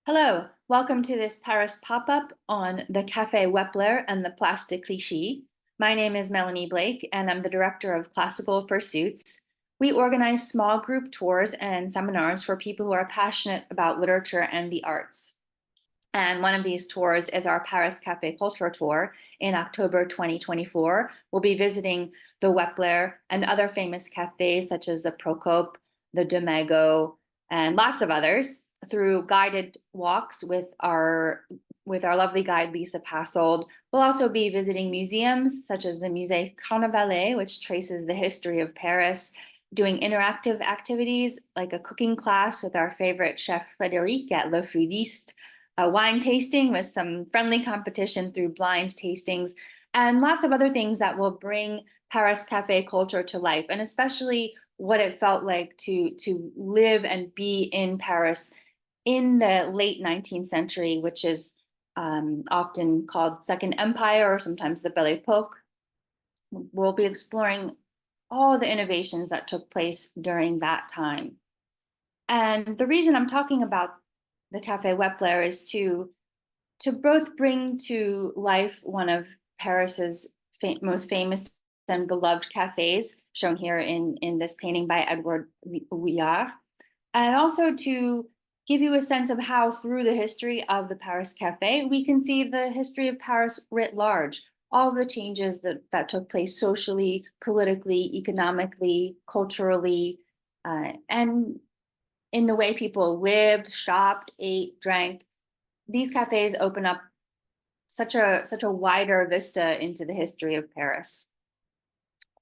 Hello, welcome to this Paris pop-up on the Café Wepler and the Place de Clichy. My name is Melanie Blake, and I'm the Director of Classical Pursuits. We organize small group tours and seminars for people who are passionate about literature and the arts. And one of these tours is our Paris Café Culture Tour in October 2024. We'll be visiting the Wepler and other famous cafes such as the Procope, the Domago, and lots of others through guided walks with our lovely guide Lisa Passold. We'll also be visiting museums such as the Musée Carnavalet, which traces the history of Paris, doing interactive activities like a cooking class with our favorite chef Frédéric at Le Foodiste, a wine tasting with some friendly competition through blind tastings, and lots of other things that will bring Paris cafe culture to life, and especially what it felt like to live and be in Paris in the late 19th century, which is often called Second Empire or sometimes the Belle Epoque. We'll be exploring all the innovations that took place during that time. And the reason I'm talking about the Café Wepler is to both bring to life one of Paris's most famous and beloved cafes, shown here in this painting by Edward Vuillard, and also to give you a sense of how through the history of the Paris Café, we can see the history of Paris writ large, all of the changes that took place socially, politically, economically, culturally, and in the way people lived, shopped, ate, drank. These cafes open up such a wider vista into the history of Paris.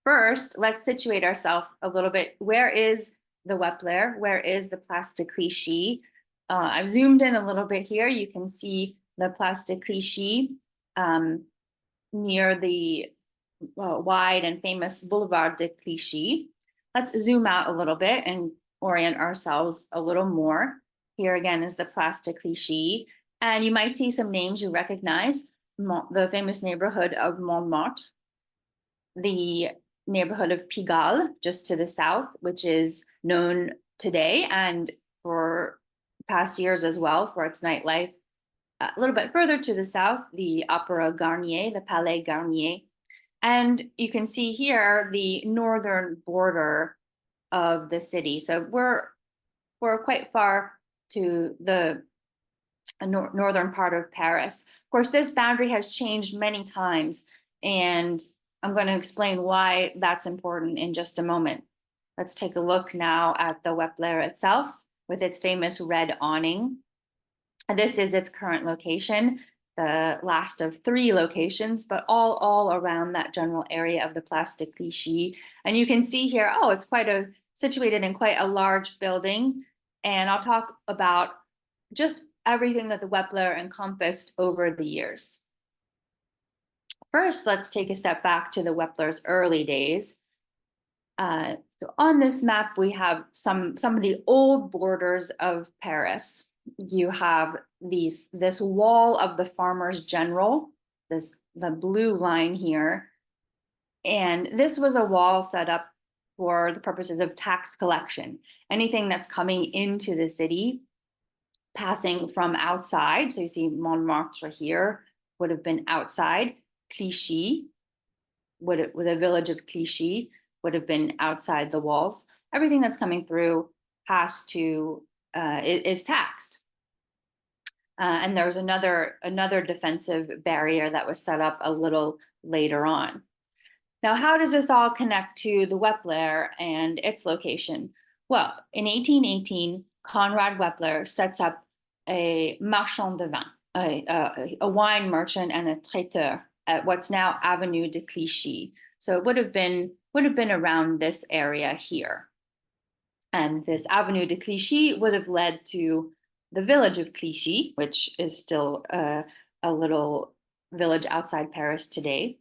First, let's situate ourselves a little bit. Where is the Wepler? Where is the Place de Clichy? I've zoomed in a little bit here. You can see the Place de Clichy near the wide and famous Boulevard de Clichy. Let's zoom out a little bit and orient ourselves a little more. Here again is the Place de Clichy. And you might see some names you recognize, the famous neighborhood of Montmartre, the neighborhood of Pigalle, just to the south, which is known today and for past years as well for its nightlife. A little bit further to the south, the Opera Garnier, the Palais Garnier. And you can see here the northern border of the city. So we're quite far to the northern part of Paris. Of course, this boundary has changed many times, and I'm going to explain why that's important in just a moment. Let's take a look now at the Wepler itself with its famous red awning. And this is its current location, the last of 3 locations, but all around that general area of the Place de Clichy. And you can see here, oh, it's situated in quite a large building. And I'll talk about just everything that the Wepler encompassed over the years. First, let's take a step back to the Wepler's early days. So on this map, we have some of the old borders of Paris. You have this wall of the Farmers General, the blue line here. And this was a wall set up for the purposes of tax collection. Anything that's coming into the city, passing from outside, so you see Montmartre here, would have been outside. Clichy, with the village of Clichy, would have been outside the walls. Everything that's coming through is taxed. And there was another defensive barrier that was set up a little later on. Now, how does this all connect to the Wepler and its location? Well, in 1818, Conrad Wepler sets up a marchand de vin, a wine merchant and a traiteur at what's now Avenue de Clichy. So it would have been around this area here. And this Avenue de Clichy would have led to the village of Clichy, which is still a little village outside Paris today.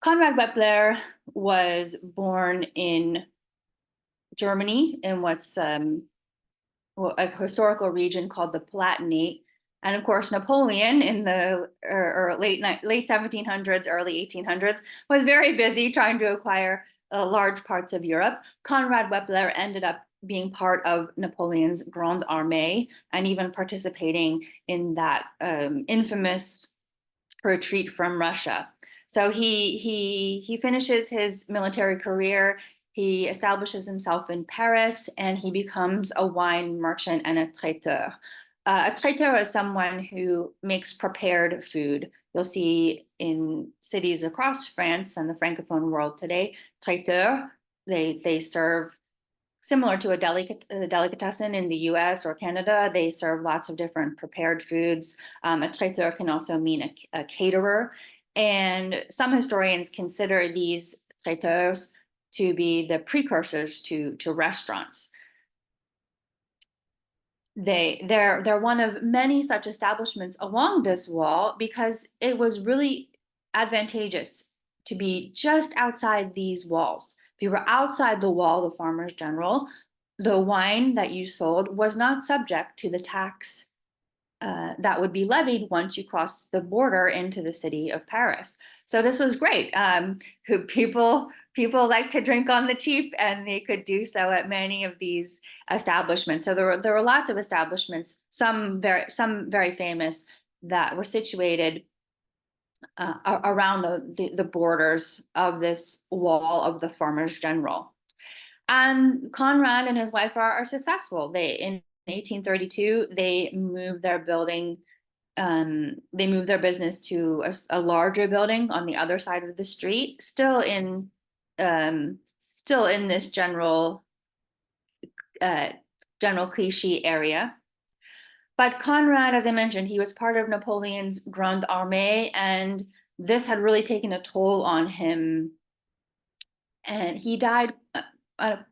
Conrad Wepler was born in Germany in what's a historical region called the Palatinate. And of course, Napoleon in the late 1700s, early 1800s, was very busy trying to acquire large parts of Europe. Conrad Wepler ended up being part of Napoleon's Grande Armée and even participating in that infamous retreat from Russia. So he finishes his military career. He establishes himself in Paris, and he becomes a wine merchant and a traiteur. A traiteur is someone who makes prepared food. You'll see in cities across France and the Francophone world today, traiteur, they serve similar to a delicatessen in the US or Canada. They serve lots of different prepared foods. A traiteur can also mean a caterer. And some historians consider these traiteurs to be the precursors to restaurants. They're one of many such establishments along this wall because it was really advantageous to be just outside these walls. If you were outside the wall, the farmers general, the wine that you sold was not subject to the tax that would be levied once you crossed the border into the city of Paris. So this was great. People like to drink on the cheap, and they could do so at many of these establishments. So there were lots of establishments, some very famous, that were situated around the borders of this wall of the farmers general. And Conrad and his wife are successful. In 1832, they moved their building. They moved their business to a larger building on the other side of the street, still in this general Clichy area. But Conrad, as I mentioned, he was part of Napoleon's Grande Armée, and this had really taken a toll on him. And he died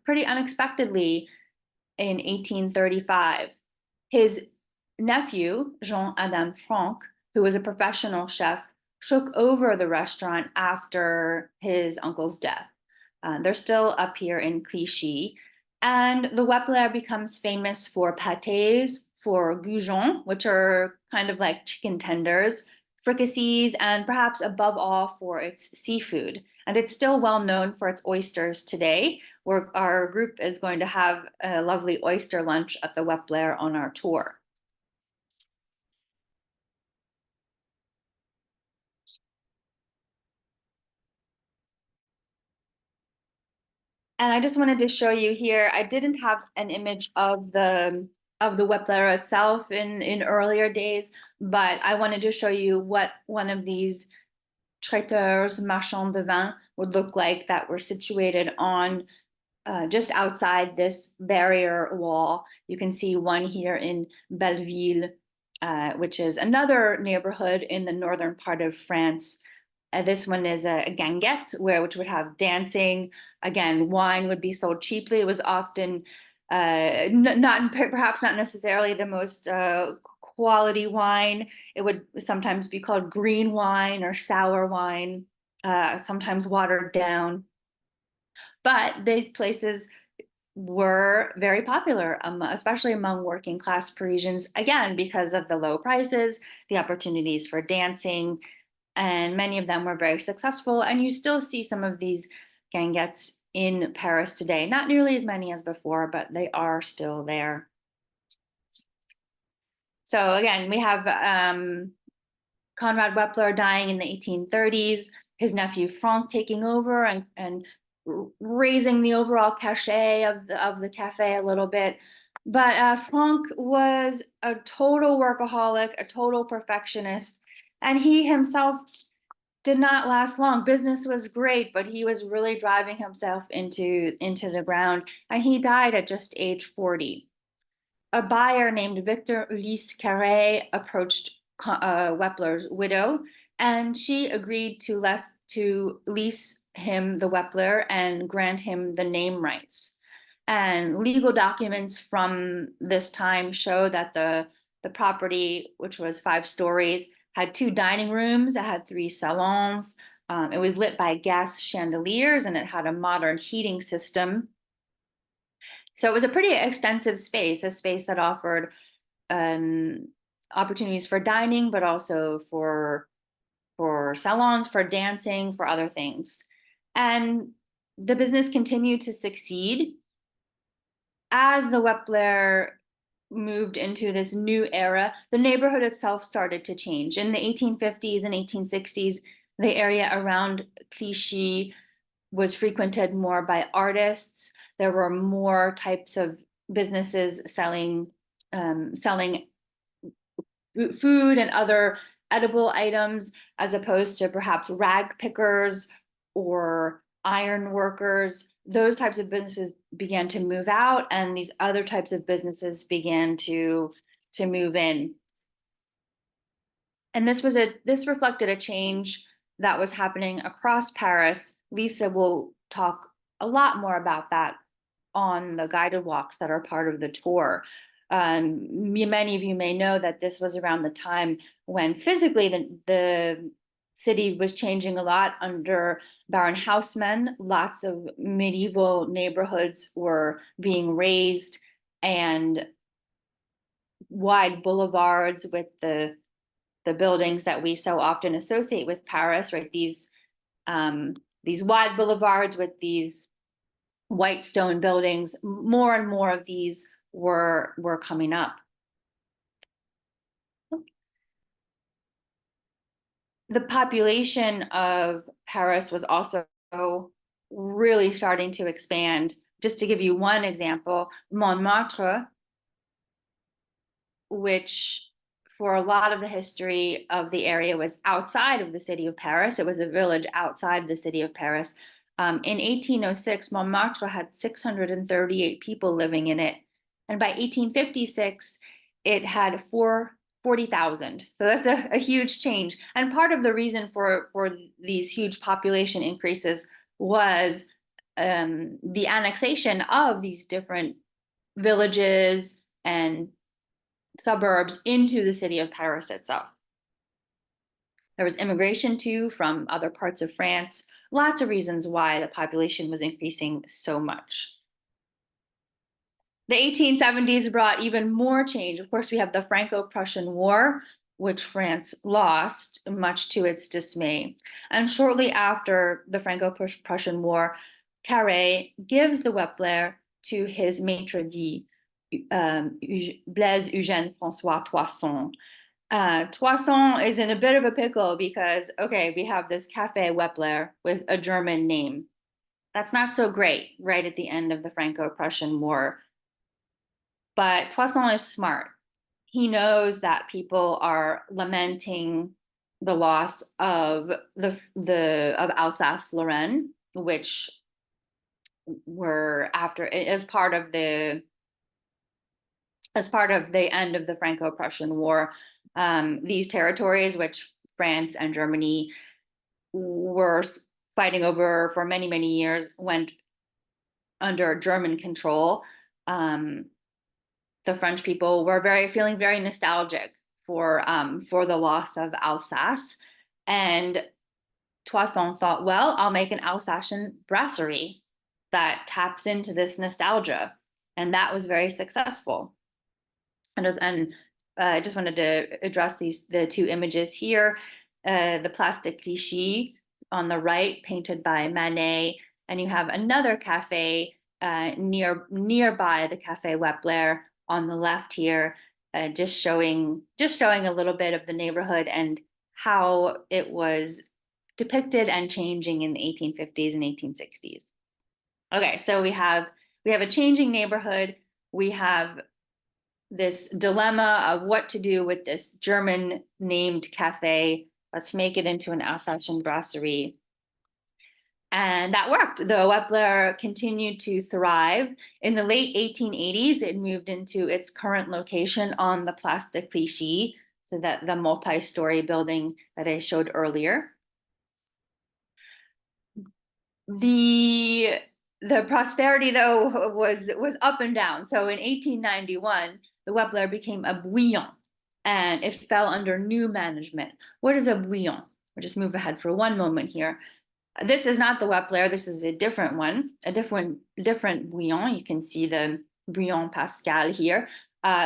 pretty unexpectedly in 1835. His nephew, Jean Adam Franck, who was a professional chef, took over the restaurant after his uncle's death. They're still up here in Clichy. And the Wepler becomes famous for pâtés, for goujons, which are kind of like chicken tenders, fricassees, and perhaps above all for its seafood. And it's still well known for its oysters today. Our group is going to have a lovely oyster lunch at the Wepler on our tour. And I just wanted to show you here, I didn't have an image of the Wepler itself in earlier days, but I wanted to show you what one of these traiteurs, marchands de vin, would look like that were situated on just outside this barrier wall. You can see one here in Belleville, which is another neighborhood in the northern part of France. This one is a guinguette, which would have dancing. Again, wine would be sold cheaply. It was often perhaps not necessarily the most quality wine. It would sometimes be called green wine or sour wine, sometimes watered down. But these places were very popular, especially among working class Parisians, again, because of the low prices, the opportunities for dancing, and many of them were very successful. And you still see some of these guinguettes in Paris today. Not nearly as many as before, but they are still there. So again, we have Conrad Wepler dying in the 1830s, his nephew Franck taking over and raising the overall cachet of the cafe a little bit. But Franck was a total workaholic, a total perfectionist, and he himself did not last long. Business was great, but he was really driving himself into the ground, and he died at just age 40. A buyer named Victor Ulysse Carré approached Wepler's widow, and she agreed to lease him the Wepler and grant him the name rights. And legal documents from this time show that the property, which was 5 stories, had 2 dining rooms, it had 3 salons, it was lit by gas chandeliers, and it had a modern heating system. So it was a pretty extensive space, a space that offered opportunities for dining, but also for salons, for dancing, for other things. And the business continued to succeed. as the Wepler moved into this new era, the neighborhood itself started to change. In the 1850s and 1860s, the area around Clichy was frequented more by artists. There were more types of businesses selling food and other edible items, as opposed to perhaps rag pickers or iron workers. Those types of businesses began to move out, and these other types of businesses began to move in. And this reflected a change that was happening across Paris. Lisa will talk a lot more about that on the guided walks that are part of the tour. Many of you may know that this was around the time when physically the city was changing a lot under Baron Haussmann. Lots of medieval neighborhoods were being razed, and wide boulevards with the buildings that we so often associate with Paris, right? These wide boulevards with these white stone buildings, more and more of these were coming up. The population of Paris was also really starting to expand. Just to give you one example, Montmartre, which for a lot of the history of the area was outside of the city of Paris. It was a village outside the city of Paris. In 1806, Montmartre had 638 people living in it. And by 1856, it had 40,000. So that's a huge change. And part of the reason for these huge population increases was the annexation of these different villages and suburbs into the city of Paris itself. There was immigration too from other parts of France. Lots of reasons why the population was increasing so much. The 1870s brought even more change. Of course, we have the Franco-Prussian War, which France lost, much to its dismay. And shortly after the Franco-Prussian War, Carré gives the Wepler to his maitre d', Blaise Eugène François Toisson. Toisson is in a bit of a pickle because, okay, we have this Café Wepler with a German name. That's not so great right at the end of the Franco-Prussian War. But Toisson is smart. He knows that people are lamenting the loss of of Alsace-Lorraine, which were after as part of the end of the Franco-Prussian War. These territories, which France and Germany were fighting over for many, many years, went under German control. The French people were feeling very nostalgic for the loss of Alsace, and Toisson thought, well, I'll make an Alsatian brasserie that taps into this nostalgia, and that was very successful. And I just wanted to address the two images here. The Place de Clichy on the right, painted by Manet, and you have another cafe nearby the Café Wepler on the left here, just showing a little bit of the neighborhood and how it was depicted and changing in the 1850s and 1860s. Okay, so we have a changing neighborhood. We have this dilemma of what to do with this German named cafe. Let's make it into an Alsatian brasserie. And that worked. The Wepler continued to thrive. In the late 1880s, it moved into its current location on the Place de Clichy, so that the multi-story building that I showed earlier. The prosperity, though, was up and down. So in 1891, the Wepler became a bouillon, and it fell under new management. What is a bouillon? We'll just move ahead for one moment here. This is not the Wepler. This is a different one, a different bouillon. You can see the Bouillon Pascal here.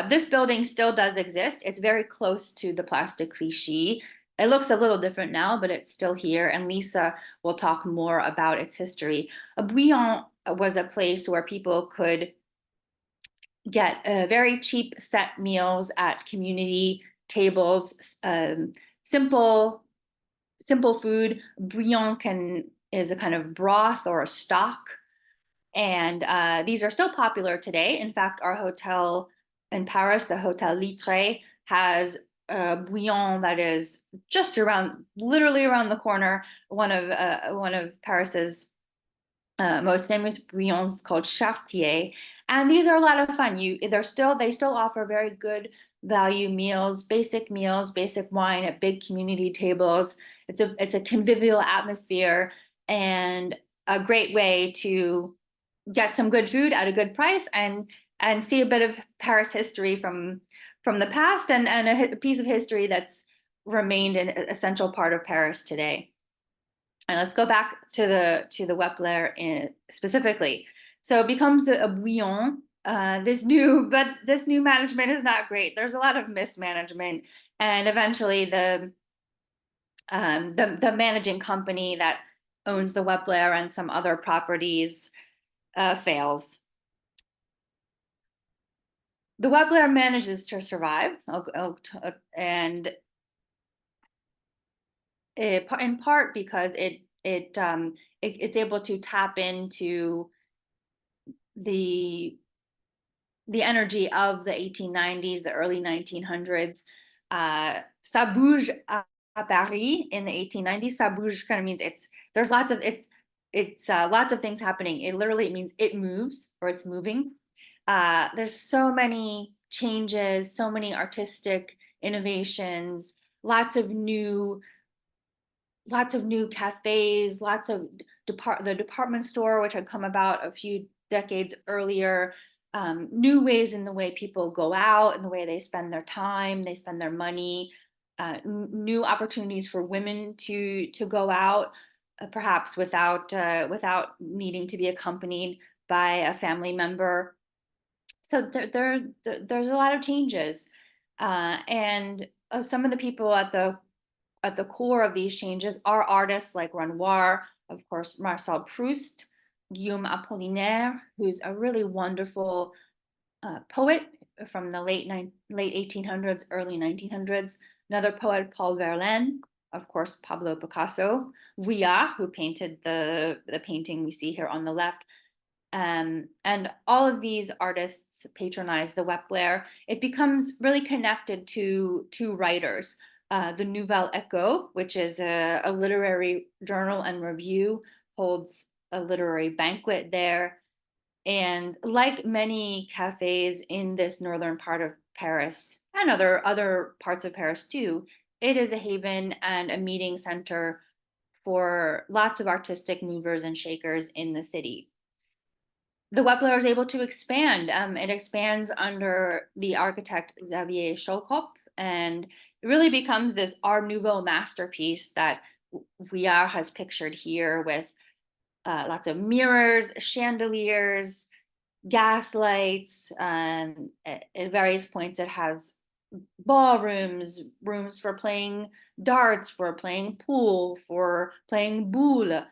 This building still does exist. It's very close to the Place de Clichy. It looks a little different now, but it's still here. And Lisa will talk more about its history. A bouillon was a place where people could get very cheap set meals at community tables, simple food. Bouillon is a kind of broth or a stock, and these are still popular today. In fact, our hotel in Paris, the Hotel Litre, has a bouillon that is just around, literally around the corner. One of Paris's most famous bouillons called Chartier, and these are a lot of fun. They still offer very good value meals, basic wine at big community tables. It's a convivial atmosphere and a great way to get some good food at a good price and see a bit of Paris history from the past and a piece of history that's remained an essential part of Paris today. And let's go back to the Wepler specifically. So it becomes a bouillon. This new management is not great. There's a lot of mismanagement, and eventually the managing company that owns the Wepler and some other properties fails. The Wepler manages to survive, and in part because it's able to tap into the energy of the 1890s, the early 1900s. Ça bouge à Paris in the 1890s. Ça bouge kind of means there's lots of lots of things happening. It literally means it moves or it's moving. There's so many changes, so many artistic innovations, lots of new cafes, the department store, which had come about a few decades earlier, new ways in the way people go out and the way they spend their time, they spend their money, new opportunities for women to go out, perhaps without needing to be accompanied by a family member. So there's a lot of changes, and some of the people at the core of these changes are artists like Renoir, of course, Marcel Proust, Guillaume Apollinaire, who's a really wonderful poet from the late 1800s, early 1900s. Another poet, Paul Verlaine, of course, Pablo Picasso, Vuillard, who painted the painting we see here on the left. And all of these artists patronize the Wepler. It becomes really connected to writers. The Nouvelle Echo, which is a literary journal and review, holds a literary banquet there. And like many cafes in this northern part of Paris and other parts of Paris too, it is a haven and a meeting center for lots of artistic movers and shakers in the city. The Wepler is able to expand. It expands under the architect Xavier Chaucropt, and it really becomes this Art Nouveau masterpiece that Vuillard has pictured here with lots of mirrors, chandeliers, gas lights, and at various points it has ballrooms, rooms for playing darts, for playing pool, for playing boule.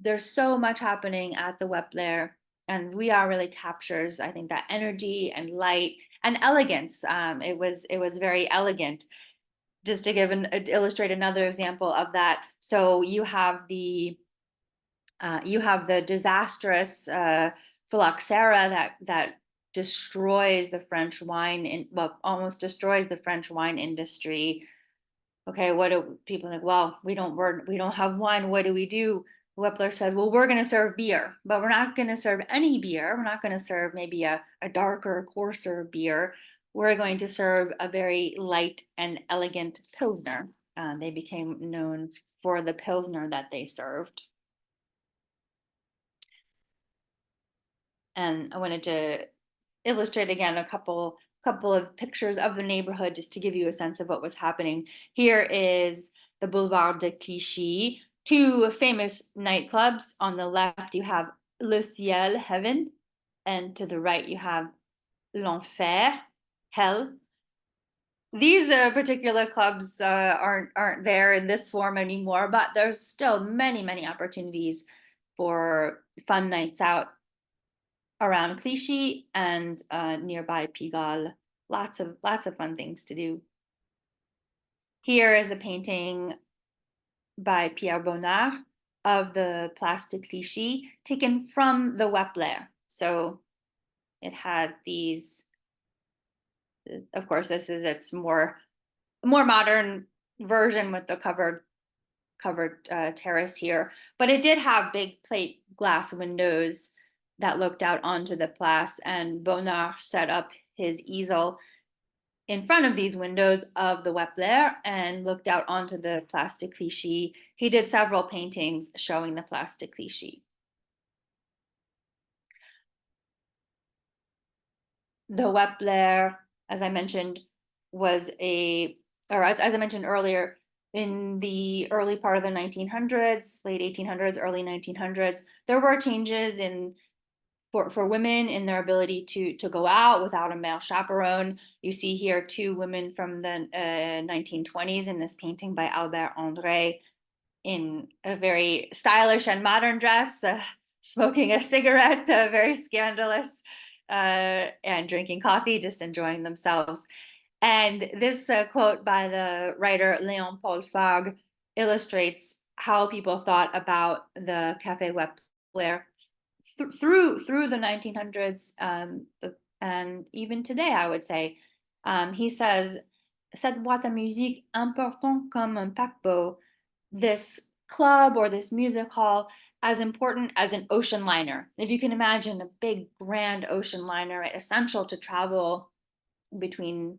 There's so much happening at the Wepler, and Vuillard really captures, I think, that energy and light and elegance. It was very elegant. Just to illustrate another example of that, so you have the disastrous phylloxera that destroys the French almost destroys the French wine industry. Okay, what do people think? Well, we don't have wine. What do we do? Wepler says, well, we're going to serve beer, but we're not going to serve any beer. We're not going to serve maybe a darker, coarser beer. We're going to serve a very light and elegant Pilsner. They became known for the Pilsner that they served. And I wanted to illustrate again a couple of pictures of the neighborhood just to give you a sense of what was happening. Here is the Boulevard de Clichy, two famous nightclubs. On the left, you have Le Ciel, heaven, and to the right, you have L'Enfer, hell. These particular clubs aren't there in this form anymore, but there's still many opportunities for fun nights out around Clichy and nearby Pigalle. Lots of fun things to do. Here is a painting by Pierre Bonnard of the Place de Clichy, taken from the Wepler. So it had these, of course, this is its more modern version with the covered terrace here, but it did have big plate glass windows that looked out onto the place, and Bonnard set up his easel in front of these windows of the Wepler and looked out onto the Place de Clichy. He did several paintings showing the Place de Clichy. The Wepler, as I mentioned, was as I mentioned earlier, in the early part of the 1900s, late 1800s, early 1900s, there were changes for women in their ability to go out without a male chaperone. You see here two women from the 1920s in this painting by Albert André in a very stylish and modern dress, smoking a cigarette, very scandalous, and drinking coffee, just enjoying themselves. And this quote by the writer Léon Paul Fargue illustrates how people thought about the Café Wepler through the 1900s, and even today, I would say. He says, "Cette boîte à musique important comme un paquebot," this club or this music hall, as important as an ocean liner. If you can imagine a big, grand ocean liner, right, essential to travel between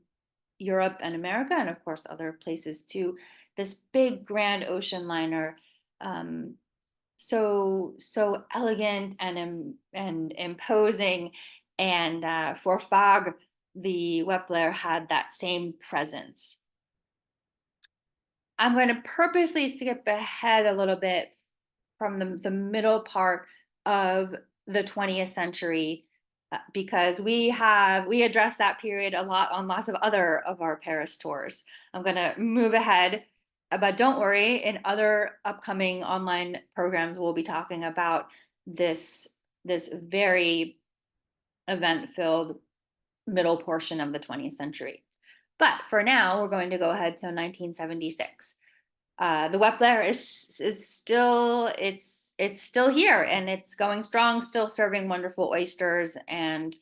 Europe and America, and of course other places too. This big, grand ocean liner, so elegant and imposing, and for Fargue, the Wepler had that same presence. I'm going to purposely skip ahead a little bit from the middle part of the 20th century, because we address that period a lot on lots of other of our Paris tours. I'm going to move ahead, but don't worry, in other upcoming online programs, we'll be talking about this very event-filled middle portion of the 20th century. But for now, we're going to go ahead to 1976. The Wepler is still still here, and it's going strong, still serving wonderful oysters and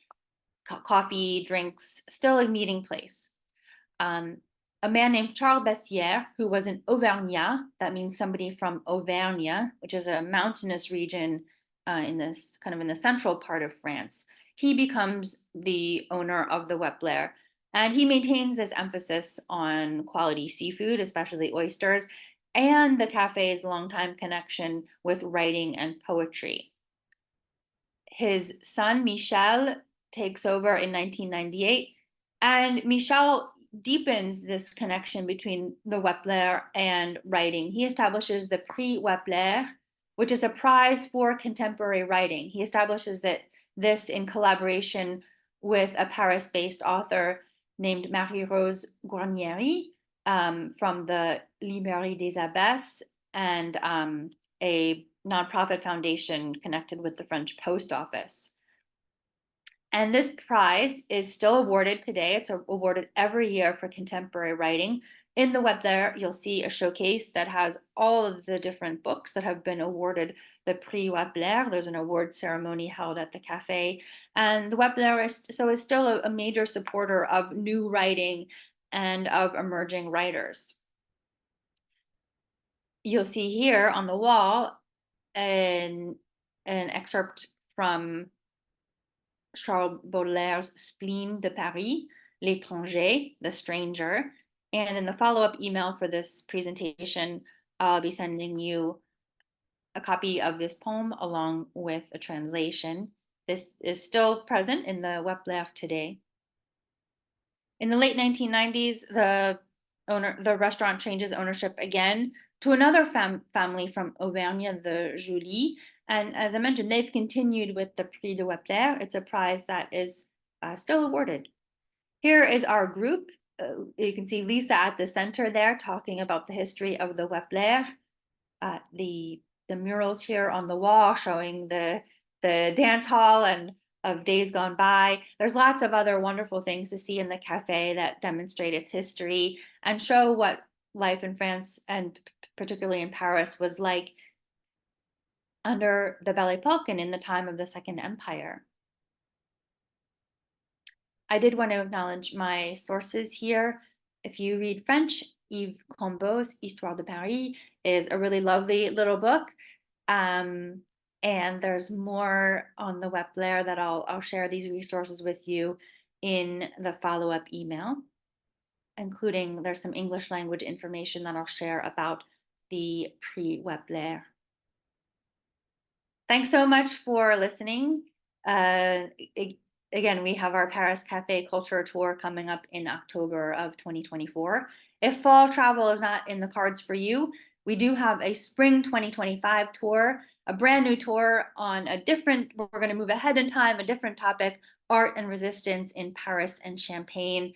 coffee, drinks, still a meeting place. A man named Charles Bessières, who was an Auvergnat, that means somebody from Auvergne, which is a mountainous region in the central part of France. He becomes the owner of the Wepler, and he maintains this emphasis on quality seafood, especially oysters, and the cafe's longtime connection with writing and poetry. His son, Michel, takes over in 1998, and Michel deepens this connection between the Wepler and writing. He establishes the Prix Wepler, which is a prize for contemporary writing. He establishes this in collaboration with a Paris-based author named Marie-Rose Guarnieri, from the Librairie des Abbesses, and a nonprofit foundation connected with the French Post Office. And this prize is still awarded today. It's awarded every year for contemporary writing. In the Wepler, you'll see a showcase that has all of the different books that have been awarded the Prix Wepler. There's an award ceremony held at the Café. And the Wepler is still a major supporter of new writing and of emerging writers. You'll see here on the wall an excerpt from Charles Baudelaire's Spleen de Paris, L'étranger, the stranger. And in the follow-up email for this presentation, I'll be sending you a copy of this poem along with a translation. This is still present in the Wepler today. In the late 1990s, the restaurant changes ownership again to another family from Auvergne, the Julie. And as I mentioned, they've continued with the Prix de Wepler. It's a prize that is still awarded. Here is our group. You can see Lisa at the center there talking about the history of the Wepler. The murals here on the wall showing the dance hall and of Days Gone By. There's lots of other wonderful things to see in the cafe that demonstrate its history and show what life in France and particularly in Paris was like under the Belle Epoque and in the time of the Second Empire. I did want to acknowledge my sources here. If you read French, Yves Combeau's Histoire de Paris is a really lovely little book. Um, and there's more on the Wepler that I'll share these resources with you in the follow-up email, including there's some English language information that I'll share about the pre-Wepler. Thanks so much for listening. Uh, Again, we have our Paris Cafe Culture Tour coming up in October of 2024. If fall travel is not in the cards for you, we do have a spring 2025 tour, a brand new tour on we're going to move ahead in time, a different topic, art and resistance in Paris and Champagne.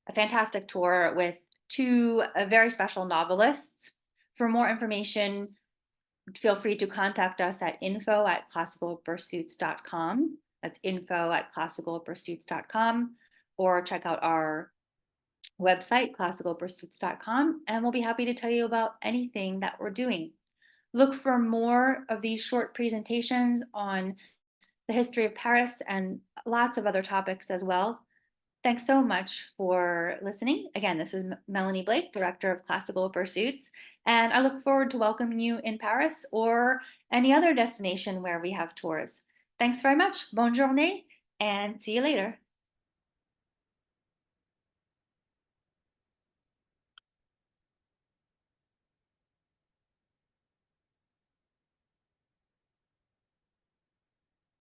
A fantastic tour with two very special novelists. For more information, feel free to contact us at info@classicalpursuits.com. That's info@classicalpursuits.com, or check out our website, classicalpursuits.com, and we'll be happy to tell you about anything that we're doing. Look for more of these short presentations on the history of Paris and lots of other topics as well. Thanks so much for listening. Again, this is Melanie Blake, Director of Classical Pursuits, and I look forward to welcoming you in Paris or any other destination where we have tours. Thanks very much. Bonne journée, and see you later.